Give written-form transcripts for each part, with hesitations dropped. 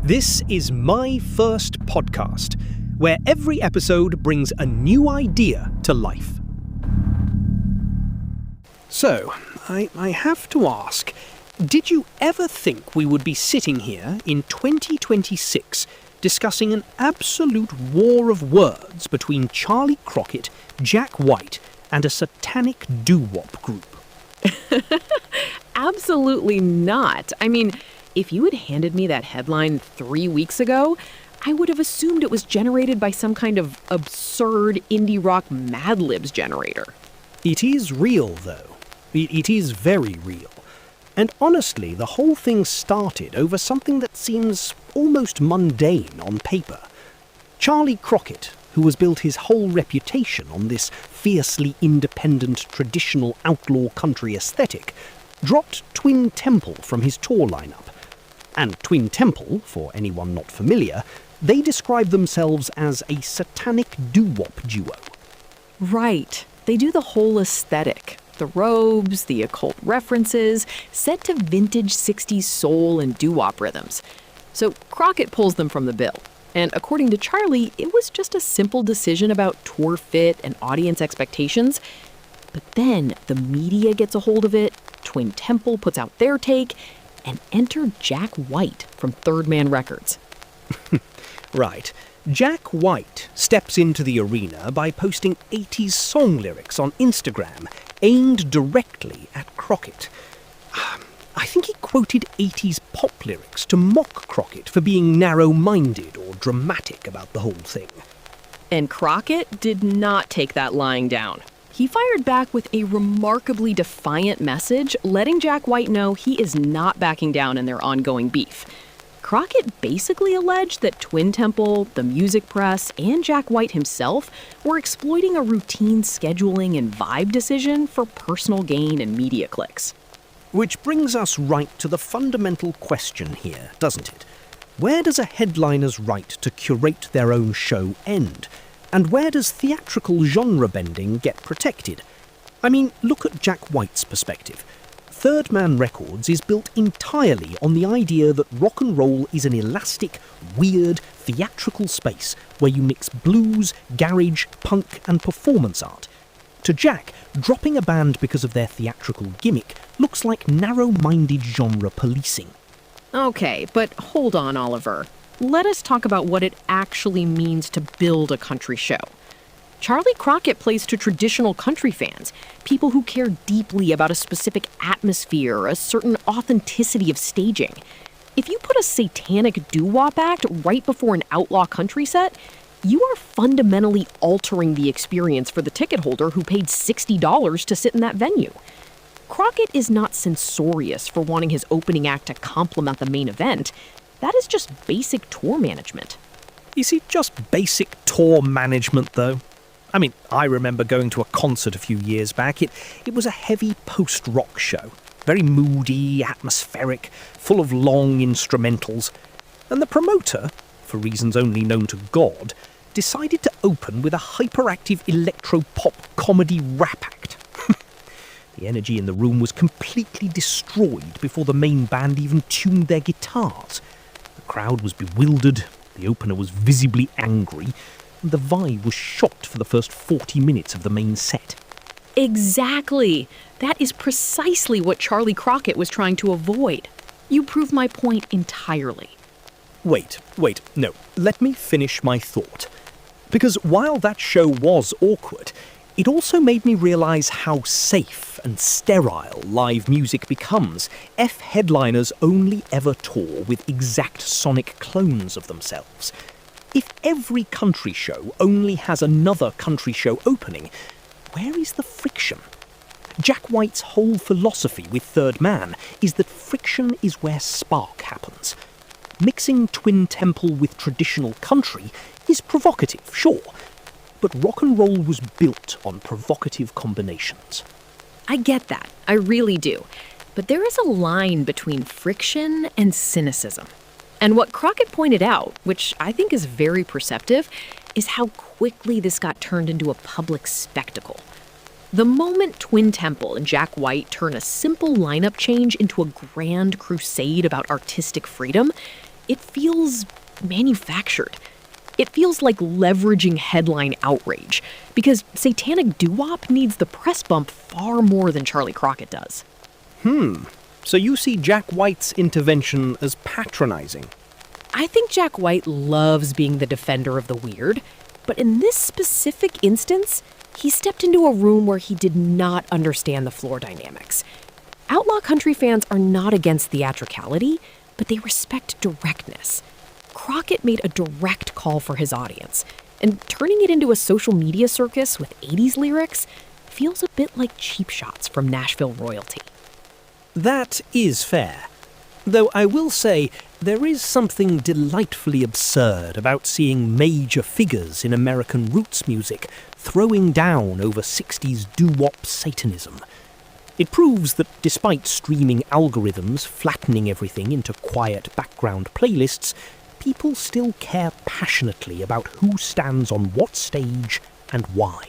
This is my first podcast, where every episode brings a new idea to life. So, I have to ask, did you ever think we would be sitting here in 2026 discussing an absolute war of words between Charley Crockett, Jack White, and a satanic doo-wop group? Absolutely not. I mean, if you had handed me that headline 3 weeks ago, I would have assumed it was generated by some kind of absurd indie rock Mad Libs generator. It is real, though. It is very real. And honestly, the whole thing started over something that seems almost mundane on paper. Charley Crockett, who has built his whole reputation on this fiercely independent, traditional outlaw country aesthetic, dropped Twin Temple from his tour lineup. And Twin Temple, for anyone not familiar, they describe themselves as a satanic doo-wop duo. Right. They do the whole aesthetic. The robes, the occult references, set to vintage 60s soul and doo-wop rhythms. So Crockett pulls them from the bill. And according to Charley, it was just a simple decision about tour fit and audience expectations. But then the media gets a hold of it, Twin Temple puts out their take, and enter Jack White from Third Man Records. Right. Jack White steps into the arena by posting 80s song lyrics on Instagram aimed directly at Crockett. I think he quoted 80s pop lyrics to mock Crockett for being narrow-minded or dramatic about the whole thing. And Crockett did not take that lying down. He fired back with a remarkably defiant message, letting Jack White know he is not backing down in their ongoing beef. Crockett basically alleged that Twin Temple, the music press, and Jack White himself were exploiting a routine scheduling and vibe decision for personal gain and media clicks. Which brings us right to the fundamental question here, doesn't it? Where does a headliner's right to curate their own show end? And where does theatrical genre bending get protected? I mean, look at Jack White's perspective. Third Man Records is built entirely on the idea that rock and roll is an elastic, weird, theatrical space where you mix blues, garage, punk, and performance art. To Jack, dropping a band because of their theatrical gimmick looks like narrow-minded genre policing. Okay, but hold on, Oliver. Let us talk about what it actually means to build a country show. Charley Crockett plays to traditional country fans, people who care deeply about a specific atmosphere, a certain authenticity of staging. If you put a satanic doo-wop act right before an outlaw country set, you are fundamentally altering the experience for the ticket holder who paid $60 to sit in that venue. Crockett is not censorious for wanting his opening act to complement the main event. That is just basic tour management. Is it just basic tour management, though? I mean, I remember going to a concert a few years back. It was a heavy post-rock show. Very moody, atmospheric, full of long instrumentals. And the promoter, for reasons only known to God, decided to open with a hyperactive electro-pop comedy rap act. The energy in the room was completely destroyed before the main band even tuned their guitars. The crowd was bewildered, the opener was visibly angry, and the vibe was shot for the first 40 minutes of the main set. Exactly. That is precisely what Charley Crockett was trying to avoid. You prove my point entirely. Wait, no, let me finish my thought. Because while that show was awkward, it also made me realise how safe and sterile live music becomes if headliners only ever tour with exact sonic clones of themselves. If every country show only has another country show opening, where is the friction? Jack White's whole philosophy with Third Man is that friction is where spark happens. Mixing Twin Temple with traditional country is provocative, sure, but rock and roll was built on provocative combinations. I get that. I really do. But there is a line between friction and cynicism. And what Crockett pointed out, which I think is very perceptive, is how quickly this got turned into a public spectacle. The moment Twin Temple and Jack White turn a simple lineup change into a grand crusade about artistic freedom, it feels manufactured. It feels like leveraging headline outrage, because Satanic Doo-Wop needs the press bump far more than Charley Crockett does. So you see Jack White's intervention as patronizing? I think Jack White loves being the defender of the weird, but in this specific instance, he stepped into a room where he did not understand the floor dynamics. Outlaw country fans are not against theatricality, but they respect directness. Crockett made a direct call for his audience, and turning it into a social media circus with 80s lyrics feels a bit like cheap shots from Nashville royalty. That is fair. Though I will say, there is something delightfully absurd about seeing major figures in American roots music throwing down over 60s doo-wop Satanism. It proves that despite streaming algorithms flattening everything into quiet background playlists, people still care passionately about who stands on what stage and why.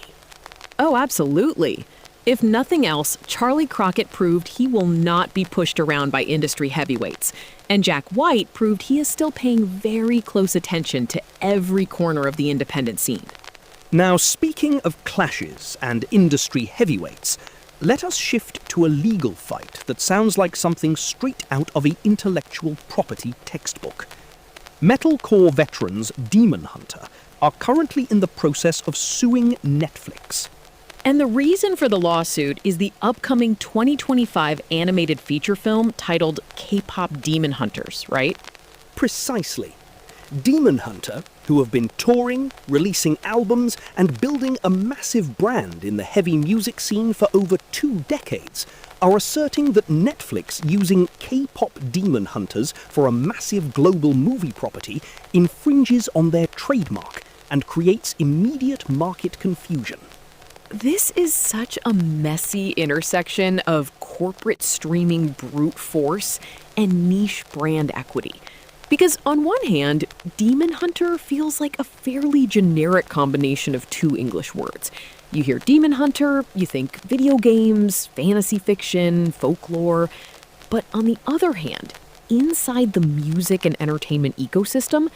Oh, absolutely. If nothing else, Charley Crockett proved he will not be pushed around by industry heavyweights, and Jack White proved he is still paying very close attention to every corner of the independent scene. Now, speaking of clashes and industry heavyweights, let us shift to a legal fight that sounds like something straight out of an intellectual property textbook. Metalcore veterans Demon Hunter are currently in the process of suing Netflix. And the reason for the lawsuit is the upcoming 2025 animated feature film titled K-pop Demon Hunters, right? Precisely. Demon Hunter, who have been touring, releasing albums, and building a massive brand in the heavy music scene for over 2 decades, are asserting that Netflix using K-pop Demon Hunters for a massive global movie property infringes on their trademark and creates immediate market confusion. This is such a messy intersection of corporate streaming brute force and niche brand equity. Because on one hand, Demon Hunter feels like a fairly generic combination of 2 English words. You hear Demon Hunter, you think video games, fantasy fiction, folklore. But on the other hand, inside the music and entertainment ecosystem,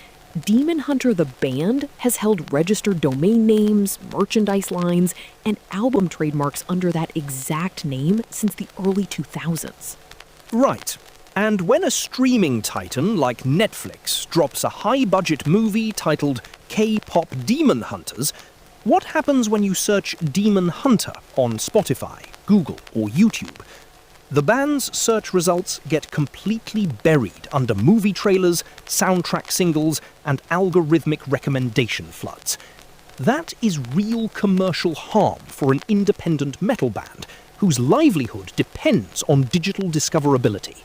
Demon Hunter the band has held registered domain names, merchandise lines, and album trademarks under that exact name since the early 2000s. Right. And when a streaming titan like Netflix drops a high-budget movie titled K-pop Demon Hunters, what happens when you search Demon Hunter on Spotify, Google, or YouTube? The band's search results get completely buried under movie trailers, soundtrack singles, and algorithmic recommendation floods. That is real commercial harm for an independent metal band whose livelihood depends on digital discoverability.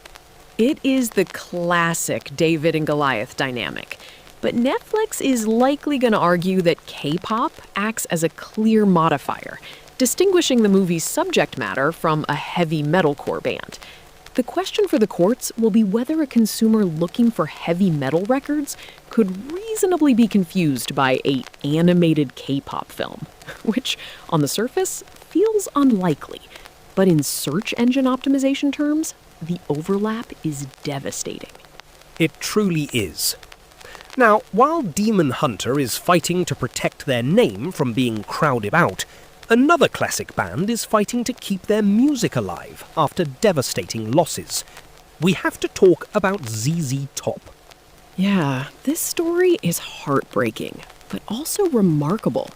It is the classic David and Goliath dynamic. But Netflix is likely going to argue that K-pop acts as a clear modifier, distinguishing the movie's subject matter from a heavy metalcore band. The question for the courts will be whether a consumer looking for heavy metal records could reasonably be confused by an animated K-pop film, which, on the surface, feels unlikely. But in search engine optimization terms, the overlap is devastating. It truly is. Now, while Demon Hunter is fighting to protect their name from being crowded out, another classic band is fighting to keep their music alive after devastating losses. We have to talk about ZZ Top. Yeah, this story is heartbreaking, but also remarkable.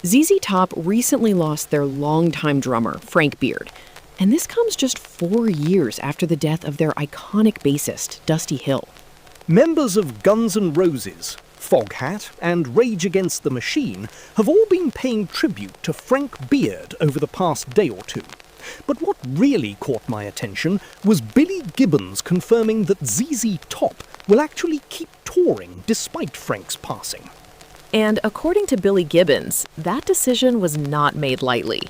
ZZ Top recently lost their longtime drummer, Frank Beard, and this comes just 4 years after the death of their iconic bassist, Dusty Hill. Members of Guns N' Roses, Foghat, and Rage Against the Machine have all been paying tribute to Frank Beard over the past day or 2. But what really caught my attention was Billy Gibbons confirming that ZZ Top will actually keep touring despite Frank's passing. And according to Billy Gibbons, that decision was not made lightly.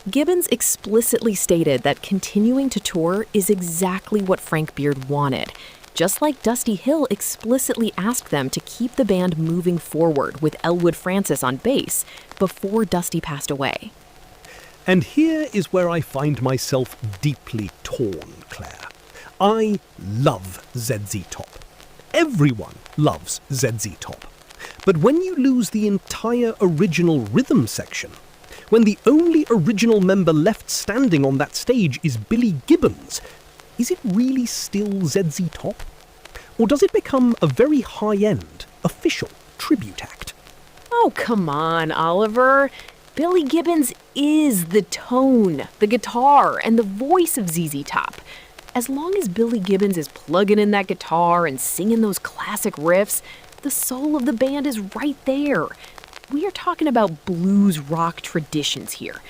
Gibbons explicitly stated that continuing to tour is exactly what Frank Beard wanted, just like Dusty Hill explicitly asked them to keep the band moving forward with Elwood Francis on bass before Dusty passed away. And here is where I find myself deeply torn, Claire. I love ZZ Top. Everyone loves ZZ Top. But when you lose the entire original rhythm section, when the only original member left standing on that stage is Billy Gibbons, is it really still ZZ Top? Or does it become a very high-end, official tribute act? Oh, come on, Oliver. Billy Gibbons is the tone, the guitar, and the voice of ZZ Top. As long as Billy Gibbons is plugging in that guitar and singing those classic riffs, the soul of the band is right there. We are talking about blues rock traditions here.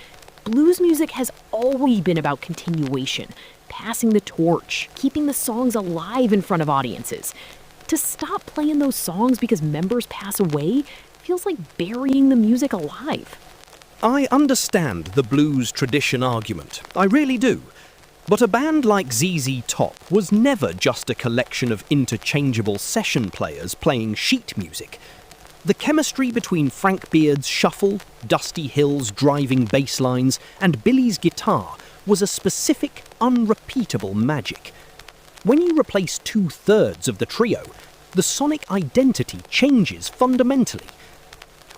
Blues music has always been about continuation, passing the torch, keeping the songs alive in front of audiences. To stop playing those songs because members pass away feels like burying the music alive. I understand the blues tradition argument. I really do. But a band like ZZ Top was never just a collection of interchangeable session players playing sheet music. The chemistry between Frank Beard's shuffle, Dusty Hill's driving bass lines, and Billy's guitar was a specific, unrepeatable magic. When you replace 2/3 of the trio, the sonic identity changes fundamentally.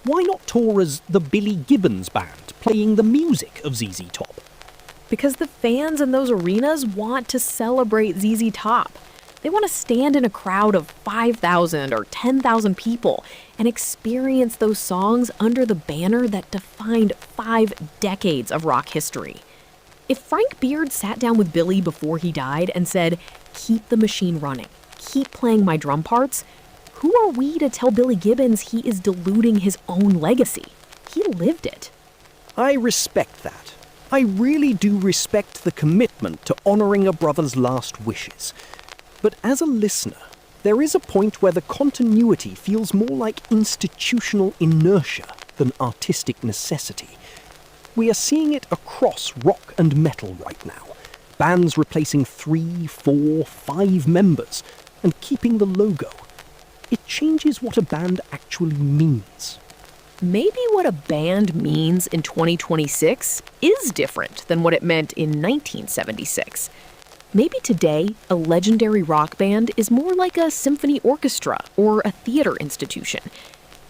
Why not tour as the Billy Gibbons Band, playing the music of ZZ Top? Because the fans in those arenas want to celebrate ZZ Top. They want to stand in a crowd of 5,000 or 10,000 people and experience those songs under the banner that defined 5 decades of rock history. If Frank Beard sat down with Billy before he died and said, "Keep the machine running, keep playing my drum parts," who are we to tell Billy Gibbons he is diluting his own legacy? He lived it. I respect that. I really do respect the commitment to honouring a brother's last wishes. But as a listener, there is a point where the continuity feels more like institutional inertia than artistic necessity. We are seeing it across rock and metal right now. Bands replacing 3, 4, 5 members and keeping the logo. It changes what a band actually means. Maybe what a band means in 2026 is different than what it meant in 1976. Maybe today, a legendary rock band is more like a symphony orchestra or a theater institution.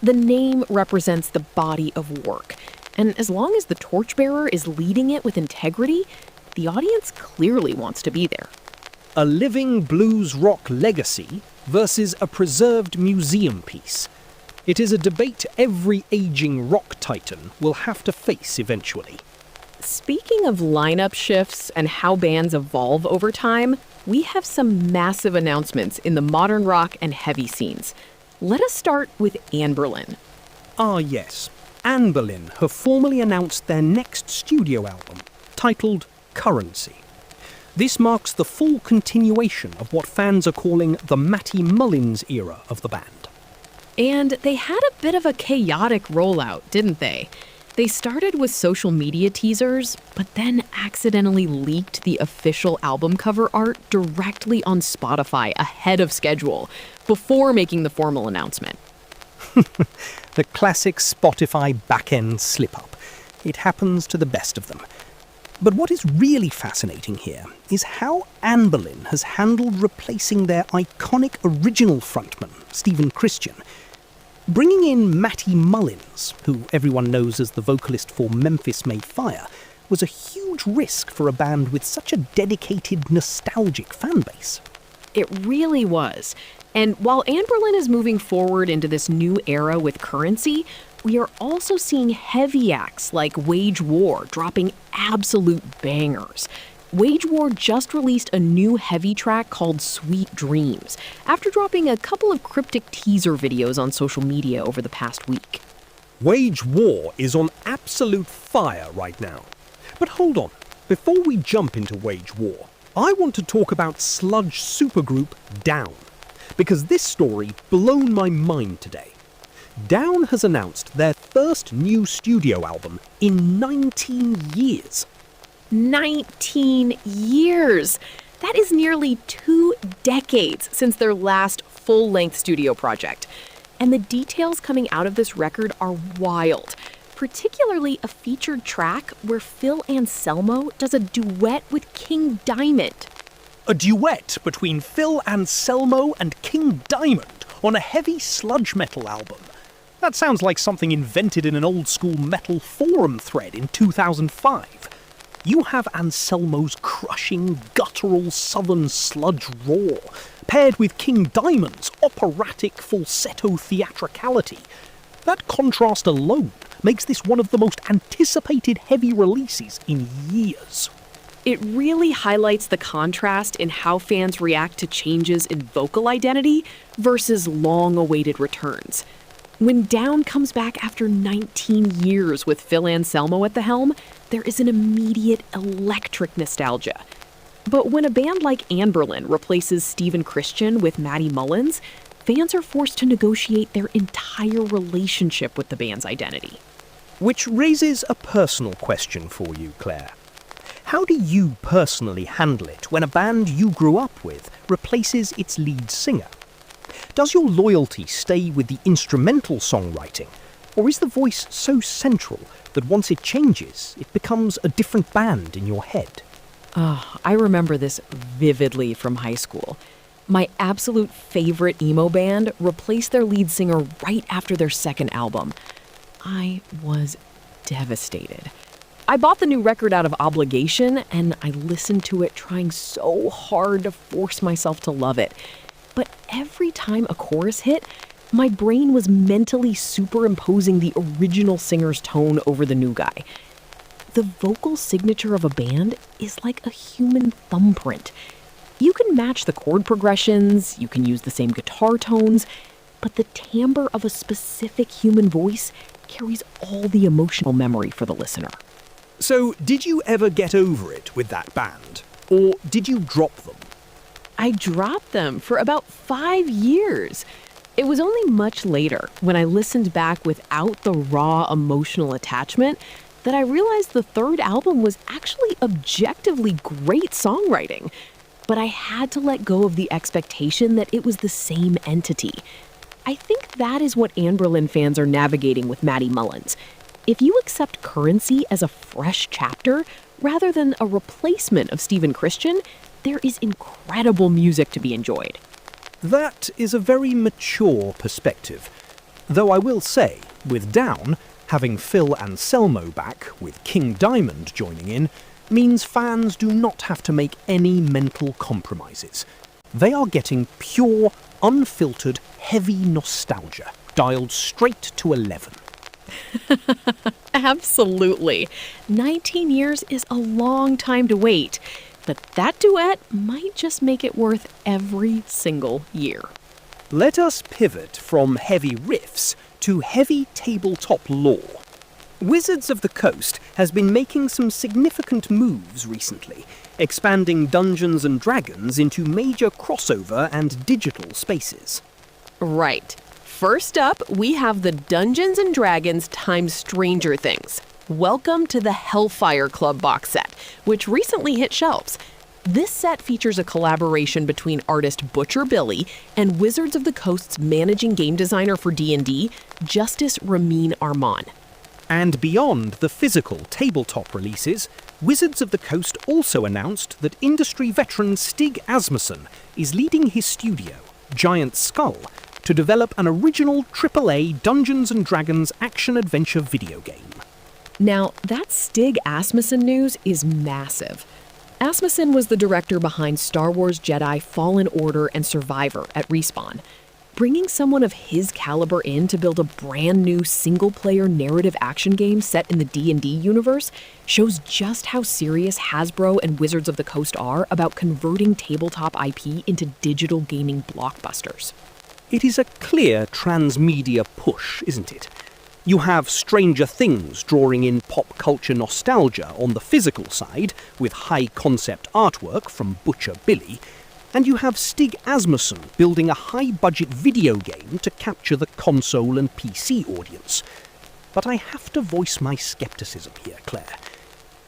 The name represents the body of work, and as long as the torchbearer is leading it with integrity, the audience clearly wants to be there. A living blues rock legacy versus a preserved museum piece. It is a debate every aging rock titan will have to face eventually. Speaking of lineup shifts and how bands evolve over time, we have some massive announcements in the modern rock and heavy scenes. Let us start with Anberlin. Ah yes, Anne Boleyn have formally announced their next studio album, titled Currency. This marks the full continuation of what fans are calling the Matty Mullins era of the band. And they had a bit of a chaotic rollout, didn't they? They started with social media teasers, but then accidentally leaked the official album cover art directly on Spotify ahead of schedule, before making the formal announcement. The classic Spotify back-end slip-up. It happens to the best of them. But what is really fascinating here is how Anne Boleyn has handled replacing their iconic original frontman, Stephen Christian. Bringing in Matty Mullins, who everyone knows as the vocalist for Memphis May Fire, was a huge risk for a band with such a dedicated, nostalgic fan base. It really was. And while Anberlin is moving forward into this new era with Currency, we are also seeing heavy acts like Wage War dropping absolute bangers. Wage War just released a new heavy track called Sweet Dreams, after dropping a couple of cryptic teaser videos on social media over the past week. Wage War is on absolute fire right now. But hold on, before we jump into Wage War, I want to talk about sludge supergroup Down, because this story blown my mind today. Down has announced their first new studio album in 19 years. 19 years! That is nearly 2 decades since their last full-length studio project. And the details coming out of this record are wild, particularly a featured track where Phil Anselmo does a duet with King Diamond. A duet between Phil Anselmo and King Diamond on a heavy sludge metal album. That sounds like something invented in an old-school metal forum thread in 2005. You have Anselmo's crushing, guttural southern sludge roar, paired with King Diamond's operatic falsetto theatricality. That contrast alone makes this one of the most anticipated heavy releases in years. It really highlights the contrast in how fans react to changes in vocal identity versus long-awaited returns. When Down comes back after 19 years with Phil Anselmo at the helm, there is an immediate electric nostalgia. But when a band like Anberlin replaces Stephen Christian with Matty Mullins, fans are forced to negotiate their entire relationship with the band's identity. Which raises a personal question for you, Claire. How do you personally handle it when a band you grew up with replaces its lead singer? Does your loyalty stay with the instrumental songwriting, or is the voice so central that once it changes, it becomes a different band in your head? I remember this vividly from high school. My absolute favorite emo band replaced their lead singer right after their second album. I was devastated. I bought the new record out of obligation, and I listened to it trying so hard to force myself to love it. But every time a chorus hit, my brain was mentally superimposing the original singer's tone over the new guy. The vocal signature of a band is like a human thumbprint. You can match the chord progressions, you can use the same guitar tones, but the timbre of a specific human voice carries all the emotional memory for the listener. So, did you ever get over it with that band? Or did you drop them? I dropped them for about 5 years. It was only much later, when I listened back without the raw emotional attachment, that I realized the third album was actually objectively great songwriting. But I had to let go of the expectation that it was the same entity. I think that is what Anberlin fans are navigating with Matty Mullins. If you accept Currency as a fresh chapter, rather than a replacement of Stephen Christian, there is incredible music to be enjoyed. That is a very mature perspective. Though I will say, with Down, having Phil Anselmo back, with King Diamond joining in, means fans do not have to make any mental compromises. They are getting pure, unfiltered, heavy nostalgia, dialed straight to 11. Absolutely. 19 years is a long time to wait, but that duet might just make it worth every single year. Let us pivot from heavy riffs to heavy tabletop lore. Wizards of the Coast has been making some significant moves recently, expanding Dungeons & Dragons into major crossover and digital spaces. Right. First up, we have the Dungeons & Dragons x Stranger Things. Welcome to the Hellfire Club box set, which recently hit shelves. This set features a collaboration between artist Butcher Billy and Wizards of the Coast's managing game designer for D&D, Justice Ramin Arman. And beyond the physical tabletop releases, Wizards of the Coast also announced that industry veteran Stig Asmussen is leading his studio, Giant Skull, to develop an original AAA Dungeons & Dragons action-adventure video game. Now, that Stig Asmussen news is massive. Asmussen was the director behind Star Wars Jedi Fallen Order and Survivor at Respawn. Bringing someone of his caliber in to build a brand new single-player narrative action game set in the D&D universe shows just how serious Hasbro and Wizards of the Coast are about converting tabletop IP into digital gaming blockbusters. It is a clear transmedia push, isn't it? You have Stranger Things drawing in pop culture nostalgia on the physical side, with high-concept artwork from Butcher Billy, and you have Stig Asmussen building a high-budget video game to capture the console and PC audience. But I have to voice my skepticism here, Claire.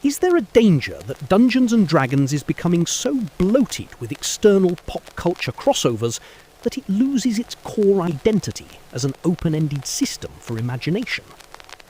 Is there a danger that Dungeons & Dragons is becoming so bloated with external pop culture crossovers that it loses its core identity as an open-ended system for imagination?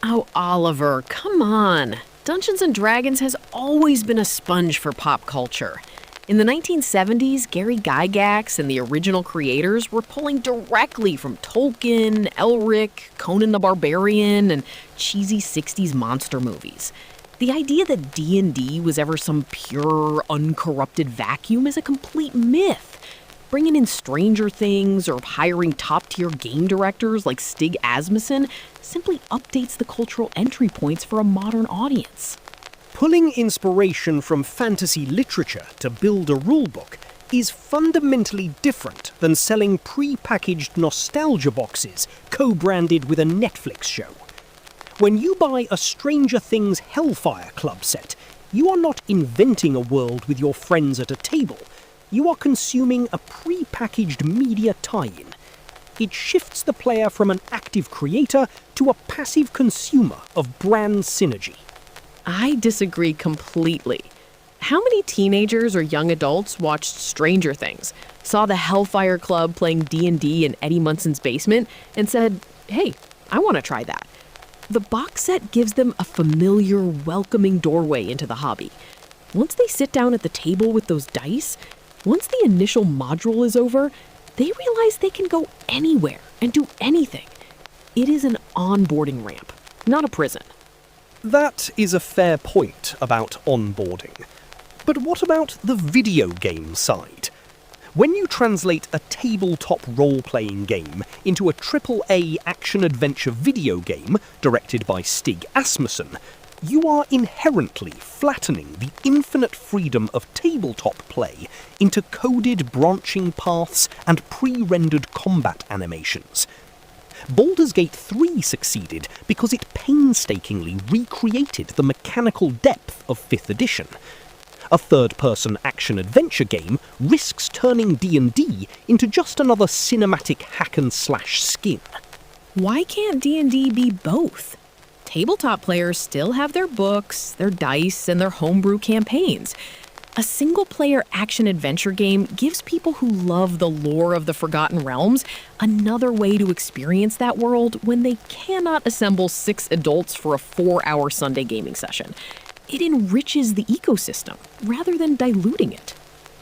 Oh, Oliver, come on. Dungeons & Dragons has always been a sponge for pop culture. In the 1970s, Gary Gygax and the original creators were pulling directly from Tolkien, Elric, Conan the Barbarian, and cheesy 60s monster movies. The idea that D&D was ever some pure, uncorrupted vacuum is a complete myth. Bringing in Stranger Things or hiring top-tier game directors like Stig Asmussen simply updates the cultural entry points for a modern audience. Pulling inspiration from fantasy literature to build a rulebook is fundamentally different than selling pre-packaged nostalgia boxes co-branded with a Netflix show. When you buy a Stranger Things Hellfire Club set, you are not inventing a world with your friends at a table. You are consuming a pre-packaged media tie-in. It shifts the player from an active creator to a passive consumer of brand synergy. I disagree completely. How many teenagers or young adults watched Stranger Things, saw the Hellfire Club playing D&D in Eddie Munson's basement, and said, "Hey, I want to try that"? The box set gives them a familiar, welcoming doorway into the hobby. Once they sit down at the table with those dice, once the initial module is over, they realize they can go anywhere and do anything. It is an onboarding ramp, not a prison. That is a fair point about onboarding. But what about the video game side? When you translate a tabletop role-playing game into a AAA action-adventure video game directed by Stig Asmussen, you are inherently flattening the infinite freedom of tabletop play into coded branching paths and pre-rendered combat animations. Baldur's Gate 3 succeeded because it painstakingly recreated the mechanical depth of 5th edition. A third-person action-adventure game risks turning D&D into just another cinematic hack-and-slash skin. Why can't D&D be both? Tabletop players still have their books, their dice, and their homebrew campaigns. A single-player action-adventure game gives people who love the lore of the Forgotten Realms another way to experience that world when they cannot assemble 6 adults for a 4-hour Sunday gaming session. It enriches the ecosystem, rather than diluting it.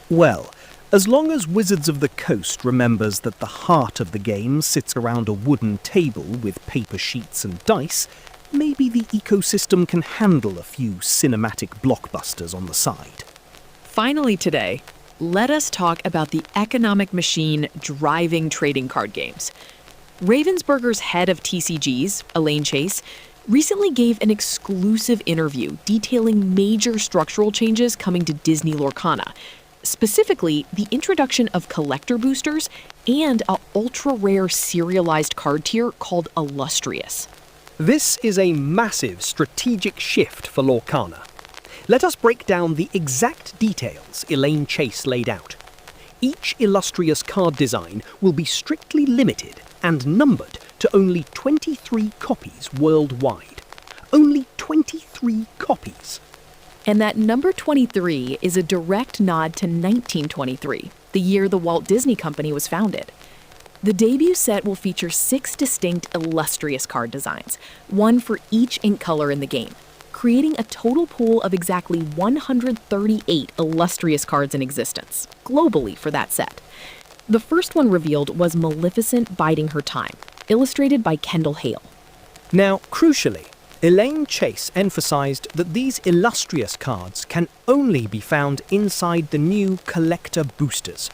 Well, as long as Wizards of the Coast remembers that the heart of the game sits around a wooden table with paper sheets and dice, maybe the ecosystem can handle a few cinematic blockbusters on the side. Finally today, let us talk about the economic machine driving trading card games. Ravensburger's head of TCGs, Elaine Chase, recently gave an exclusive interview detailing major structural changes coming to Disney Lorcana, specifically the introduction of collector boosters and an ultra-rare serialized card tier called Illustrious. This is a massive strategic shift for Lorcana. Let us break down the exact details Elaine Chase laid out. Each Illustrious card design will be strictly limited and numbered to only 23 copies worldwide. Only 23 copies. And that number 23 is a direct nod to 1923, the year the Walt Disney Company was founded. The debut set will feature 6 distinct Illustrious card designs, one for each ink color in the game, creating a total pool of exactly 138 Illustrious cards in existence, globally for that set. The first one revealed was Maleficent Biding Her Time, illustrated by Kendall Hale. Now, crucially, Elaine Chase emphasized that these Illustrious cards can only be found inside the new collector boosters.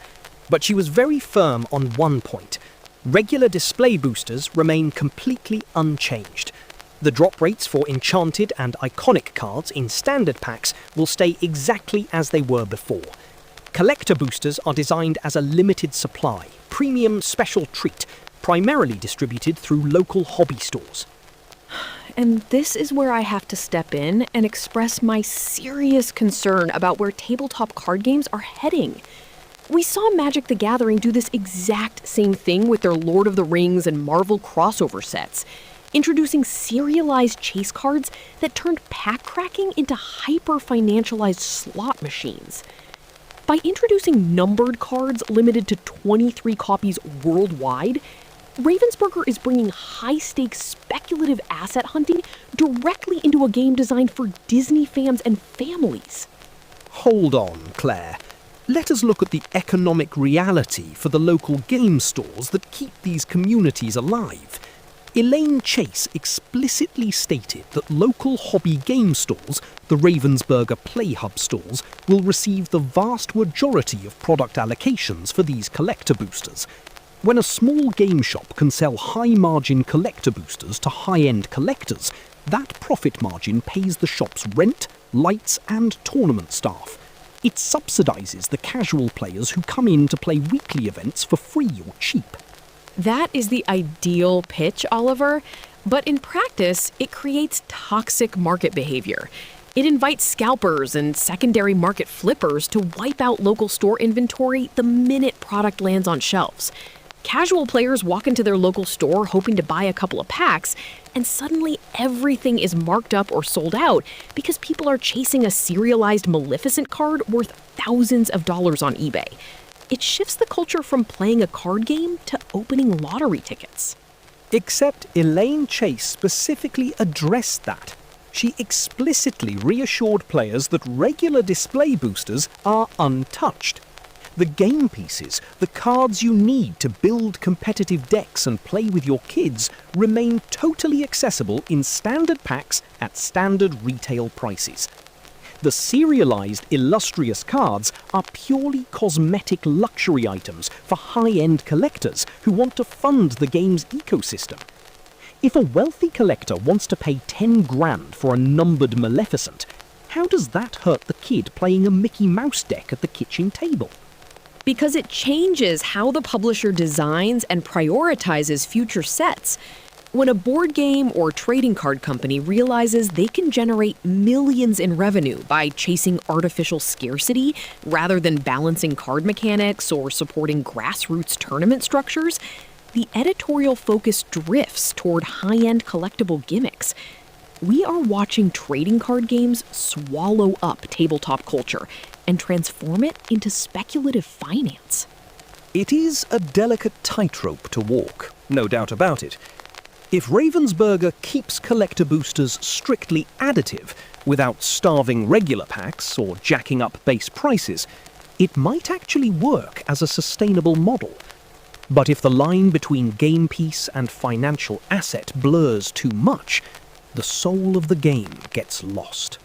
But she was very firm on one point. Regular display boosters remain completely unchanged. The drop rates for enchanted and iconic cards in standard packs will stay exactly as they were before. Collector boosters are designed as a limited supply, premium special treat, primarily distributed through local hobby stores. And this is where I have to step in and express my serious concern about where tabletop card games are heading. We saw Magic the Gathering do this exact same thing with their Lord of the Rings and Marvel crossover sets, introducing serialized chase cards that turned pack cracking into hyper-financialized slot machines. By introducing numbered cards limited to 23 copies worldwide, Ravensburger is bringing high-stakes speculative asset hunting directly into a game designed for Disney fans and families. Hold on, Claire. let us look at the economic reality for the local game stores that keep these communities alive. Elaine Chase explicitly stated that local hobby game stores, the Ravensburger Play Hub stores, will receive the vast majority of product allocations for these collector boosters. When a small game shop can sell high-margin collector boosters to high-end collectors, that profit margin pays the shop's rent, lights and tournament staff. It subsidises the casual players who come in to play weekly events for free or cheap. That is the ideal pitch, Oliver, but in practice, it creates toxic market behavior. It invites scalpers and secondary market flippers to wipe out local store inventory the minute product lands on shelves. Casual players walk into their local store hoping to buy a couple of packs, and suddenly everything is marked up or sold out because people are chasing a serialized Maleficent card worth thousands of dollars on eBay. It shifts the culture from playing a card game to opening lottery tickets. Except Elaine Chase specifically addressed that. She explicitly reassured players that regular display boosters are untouched. The game pieces, the cards you need to build competitive decks and play with your kids, remain totally accessible in standard packs at standard retail prices. The serialized illustrious cards are purely cosmetic luxury items for high-end collectors who want to fund the game's ecosystem. If a wealthy collector wants to pay 10 grand for a numbered Maleficent, how does that hurt the kid playing a Mickey Mouse deck at the kitchen table? Because it changes how the publisher designs and prioritizes future sets. When a board game or trading card company realizes they can generate millions in revenue by chasing artificial scarcity rather than balancing card mechanics or supporting grassroots tournament structures, the editorial focus drifts toward high-end collectible gimmicks. We are watching trading card games swallow up tabletop culture and transform it into speculative finance. It is a delicate tightrope to walk, no doubt about it. If Ravensburger keeps collector boosters strictly additive, without starving regular packs or jacking up base prices, it might actually work as a sustainable model. But if the line between game piece and financial asset blurs too much, the soul of the game gets lost.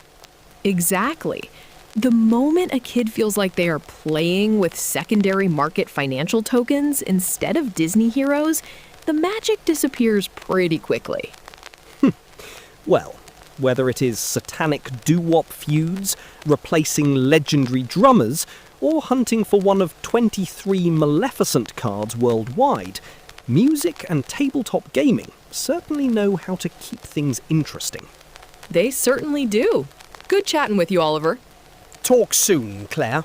Exactly. The moment a kid feels like they are playing with secondary market financial tokens instead of Disney heroes, the magic disappears pretty quickly. Well, whether it is satanic doo-wop feuds, replacing legendary drummers, or hunting for one of 23 Maleficent cards worldwide, music and tabletop gaming certainly know how to keep things interesting. They certainly do. Good chatting with you, Oliver. Talk soon, Claire.